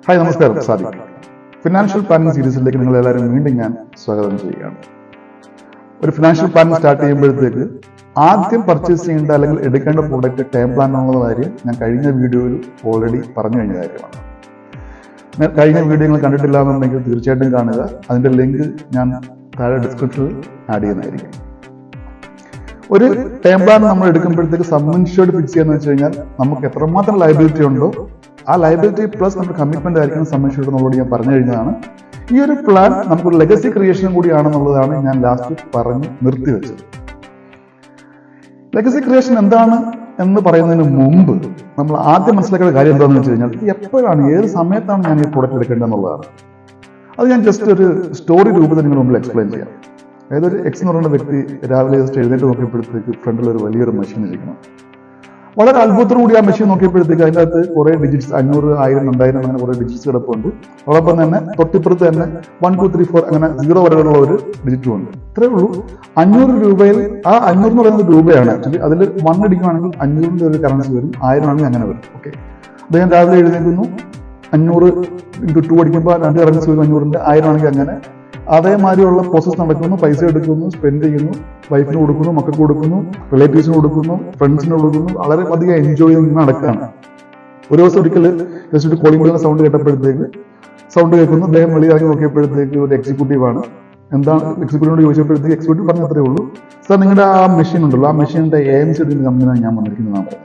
Hi നമസ്കാരം, Sadiq. Financial planning സീരീസിലേക്ക് നിങ്ങൾ എല്ലാവരും വീണ്ടും ഞാൻ സ്വാഗതം ചെയ്യുകയാണ്. ഒരു ഫിനാൻഷ്യൽ പ്ലാനിംഗ് സ്റ്റാർട്ട് ചെയ്യുമ്പോഴത്തേക്ക് ആദ്യം പർച്ചേസ് ചെയ്യേണ്ട അല്ലെങ്കിൽ എടുക്കേണ്ട പ്രോഡക്റ്റ് ടൈം പ്ലാൻ എന്നുള്ള കാര്യം ഞാൻ കഴിഞ്ഞ വീഡിയോയിൽ ഓൾറെഡി പറഞ്ഞു കഴിഞ്ഞ കാര്യമാണ്. കഴിഞ്ഞ വീഡിയോ നിങ്ങൾ കണ്ടിട്ടില്ല എന്നുണ്ടെങ്കിൽ തീർച്ചയായിട്ടും കാണുക. അതിന്റെ ലിങ്ക് ഞാൻ താഴെ ഡിസ്ക്രിപ്ഷനിൽ ആഡ് ചെയ്യുന്നതായിരിക്കും. ഒരു ടൈം പ്ലാൻ നമ്മൾ എടുക്കുമ്പോഴത്തേക്ക് സം ഇൻഷ്യൂർഡ് ഫിക്സ് ചെയ്യാന്ന് വെച്ച് കഴിഞ്ഞാൽ നമുക്ക് എത്രമാത്രം ലയബിലിറ്റി ഉണ്ടോ ആ ലയബിലിറ്റി പ്ലസ് നമ്മുടെ കമ്മിറ്റ്മെന്റ് ആയിരിക്കണം സം ഇൻഷ്യൂർഡ് എന്നുള്ളത് ഞാൻ പറഞ്ഞു കഴിഞ്ഞതാണ്. ഈ ഒരു പ്ലാൻ നമുക്കൊരു ലെഗസി ക്രിയേഷൻ കൂടിയാണെന്നുള്ളതാണ് ഞാൻ ലാസ്റ്റ് പറഞ്ഞ് നിർത്തിവെച്ചത്. ലെഗസി ക്രിയേഷൻ എന്താണ് എന്ന് പറയുന്നതിന് മുമ്പ് നമ്മൾ ആദ്യം മനസ്സിലാക്കേണ്ട കാര്യം എന്താണെന്ന് വെച്ച് കഴിഞ്ഞാൽ എപ്പോഴാണ് ഏത് സമയത്താണ് ഞാൻ ഈ പ്രോഡക്റ്റ് എടുക്കേണ്ടതെന്നുള്ളതാണ്. അത് ഞാൻ ജസ്റ്റ് ഒരു സ്റ്റോറി രൂപത്തിൽ നിങ്ങളുടെ മുമ്പിൽ എക്സ്പ്ലെയിൻ ചെയ്യാം. അതായത് ഒരു എക്സ് എന്ന് പറയുന്ന വ്യക്തി രാവിലെ ജസ്റ്റ് എഴുന്നേറ്റ് നോക്കിയപ്പോഴത്തേക്ക് ഫ്രണ്ടിൽ ഒരു വലിയൊരു മെഷീൻ ഇരിക്കണം. വളരെ അത്ഭുതത്തോടുകൂടി ആ മെഷീൻ നോക്കിയപ്പോഴത്തേക്ക് അതിൻ്റെ അകത്ത് കുറെ ഡിജിറ്റ്സ് 500, 1000, 2000 അങ്ങനെ കുറെ ഡിജിറ്റ്സ് കിടപ്പുണ്ട്. അതോടൊപ്പം തന്നെ തൊട്ടിപ്പുറത്ത് തന്നെ 1, 2, 3, 4 അങ്ങനെ 0 വരെയുള്ള ഒരു ഡിജിറ്റും ഉണ്ട്. ഇത്രയേ ഉള്ളൂ. 500 രൂപയിൽ ആ 500 എന്ന് പറയുന്നത് രൂപയാണ്. ആക്ച്വലി അതിൽ 1 അടിക്കുകയാണെങ്കിൽ 500 ഒരു കറൻസി വരും, 1000 ആണെങ്കിൽ അങ്ങനെ വരും. ഓക്കെ, അദ്ദേഹം രാവിലെ എഴുന്നേൽക്കുന്നു, 500 × 2 അടിക്കുമ്പോൾ 2 കറൻസി വരും, 500ന്റെ 1000 ആണെങ്കിൽ അങ്ങനെ അതേമാതിരിയുള്ള പ്രോസസ് നടക്കുന്നു. പൈസ എടുക്കുന്നു, സ്പെൻഡ് ചെയ്യുന്നു, വൈഫിന് കൊടുക്കുന്നു, മക്കൾക്ക് കൊടുക്കുന്നു, റിലേറ്റീവ്സിന് കൊടുക്കുന്നു, ഫ്രണ്ട്സിന് കൊടുക്കുന്നു, വളരെ അധികം എൻജോയ് ചെയ്ത് നടക്കുകയാണ്. ഒരു ദിവസം ഒരിക്കൽ ജസ്റ്റ് ഒരു കോളിംഗ് ബെല്ലിന്റെ സൗണ്ട് കേട്ടപ്പോഴത്തേക്ക് സൗണ്ട് കേൾക്കുന്നു. അദ്ദേഹം വെളിയിറങ്ങി നോക്കിയപ്പോഴത്തേക്ക് ഒരു എക്സിക്യൂട്ടീവാണ്. എന്താണ് എക്സിക്യൂട്ടീവിനോട് ചോദിച്ചപ്പോഴത്തേക്ക് എക്സിക്യൂട്ടീവ് പറഞ്ഞത്രേ ഉള്ളൂ, സാർ നിങ്ങളുടെ ആ മെഷീൻ ഉണ്ടല്ലോ, ആ മെഷീനിന്റെ AMC കമ്പനിയാണ് ഞാൻ വന്നിരിക്കുന്നതാണ്.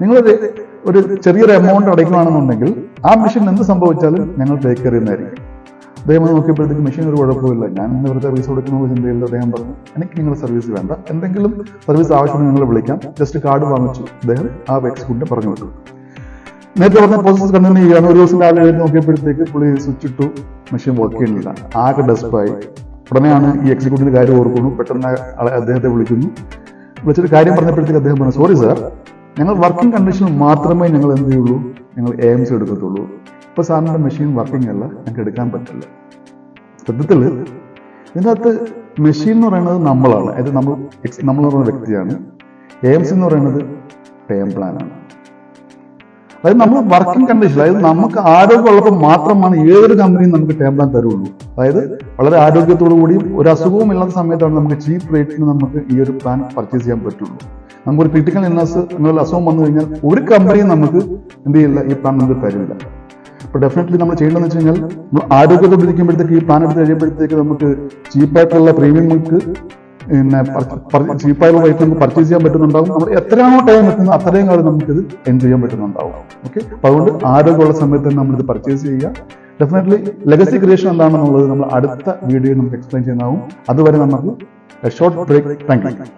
നിങ്ങളൊരു ചെറിയൊരു എമൗണ്ട് അടയ്ക്കുകയാണെന്നുണ്ടെങ്കിൽ ആ മെഷീൻ എന്ത് സംഭവിച്ചാലും ഞങ്ങൾ ടേക്ക് കെയർ ചെയ്യുന്നതായിരിക്കും. അദ്ദേഹം നോക്കിയപ്പോഴത്തേക്ക് മെഷീൻ ഒരു കുഴപ്പമില്ല, ഞാൻ ഇന്ന് വെറുതെ സർവീസ് കൊടുക്കുന്ന ചിന്തയിൽ അദ്ദേഹം പറഞ്ഞു, എനിക്ക് നിങ്ങളുടെ സർവീസ് വേണ്ട, എന്തെങ്കിലും സർവീസ് ആവശ്യമെങ്കിൽ നിങ്ങൾ വിളിക്കാം. ജസ്റ്റ് കാർഡ് വാങ്ങിച്ചു അദ്ദേഹം ആ എക്സിക്യൂട്ടീവ് പറഞ്ഞു വിട്ടു. നേരത്തെ പറഞ്ഞ പ്രോസസ് കണ്ടിന്യൂ ചെയ്യുകയാണ്. ഒരു ദിവസം രാവിലെ എഴുതി നോക്കിയപ്പോഴത്തേക്ക് പുള്ളി സ്വിച്ച് ഇട്ടു, മെഷീൻ വർക്ക് ചെയ്യുന്നില്ല, ആകെ ഡെസ്പായി. ഉടനെയാണ് ഈ എക്സിക്യൂട്ടീവ് കാര്യം ഓർക്കുന്നു. പെട്ടെന്ന് അദ്ദേഹത്തെ വിളിച്ചിട്ട് കാര്യം പറഞ്ഞപ്പോഴത്തേക്ക് അദ്ദേഹം പറഞ്ഞു, സോറി സാർ, ഞങ്ങൾ വർക്കിംഗ് കണ്ടീഷനിൽ മാത്രമേ ഞങ്ങൾ എന്ത് ചെയ്യുള്ളൂ, ഞങ്ങൾ AMC എടുക്കത്തുള്ളൂ. ഇപ്പൊ സാറിന്റെ മെഷീൻ വർക്കിംഗ് അല്ല, ഞങ്ങൾക്ക് എടുക്കാൻ പറ്റില്ല. സത്യത്തിൽ ഇതിൻ്റെ അകത്ത് മെഷീൻ എന്ന് പറയുന്നത് നമ്മളാണ്, അതായത് നമ്മൾ എന്ന് പറയുന്ന വ്യക്തിയാണ്. AMC എന്ന് പറയുന്നത് ടൈം പ്ലാനാണ്. അതായത് നമ്മൾ വർക്കിംഗ് കണ്ടീഷൻ, അതായത് നമുക്ക് ആരോഗ്യമുള്ളപ്പോൾ മാത്രമാണ് ഏതൊരു കമ്പനിയും നമുക്ക് ടൈം പ്ലാൻ തരുള്ളൂ. അതായത് വളരെ ആരോഗ്യത്തോടു കൂടിയും ഒരു അസുഖവും ഇല്ലാത്ത സമയത്താണ് നമുക്ക് ചീപ്പ് റേറ്റിന് നമുക്ക് ഈ ഒരു പ്ലാൻ പർച്ചേസ് ചെയ്യാൻ പറ്റുള്ളൂ. നമുക്കൊരു ക്രിട്ടിക്കൽ ഇൽനസ് എന്നുള്ള അസുഖം വന്നു കഴിഞ്ഞാൽ ഒരു കമ്പനിയും നമുക്ക് എന്ത് ചെയ്യില്ല, ഈ പ്ലാൻ നമുക്ക് തരില്ല. അപ്പോൾ ഡെഫിനറ്റ്ലി നമ്മൾ ചെയ്യേണ്ടതെന്ന് വെച്ച് കഴിഞ്ഞാൽ നമ്മൾ ആരോഗ്യത്തോടെ ഇരിക്കുമ്പോഴത്തേക്ക് ഈ പ്ലാൻ എടുത്ത് കഴിയുമ്പോഴത്തേക്ക് നമുക്ക് ചീപ്പായിട്ടുള്ള പ്രീമിയം നമുക്ക് പിന്നെ ചീപ്പായിട്ടുള്ള റേറ്റ് നമുക്ക് പർച്ചേസ് ചെയ്യാൻ പറ്റുന്നുണ്ടാവും. നമ്മൾ എത്രയാണോ ടൈം വെക്കുന്നത് അത്രയും കാലം നമുക്കിത് എൻജോയ് ചെയ്യാൻ പറ്റുന്നുണ്ടാവും. ഓക്കെ, അപ്പോൾ അതുകൊണ്ട് ആരോഗ്യമുള്ള സമയത്ത് തന്നെ നമ്മളിത് പർച്ചേസ് ചെയ്യുക. ഡെഫിനറ്റ്ലി ലെഗസി ക്രിയേഷൻ എന്താണെന്നുള്ളത് നമ്മൾ അടുത്ത വീഡിയോയിൽ നമുക്ക് എക്സ്പ്ലെയിൻ ചെയ്യുന്നതാവും. അതുവരെ നമുക്ക് ഷോർട്ട് ബ്രേക്ക്. Thank you.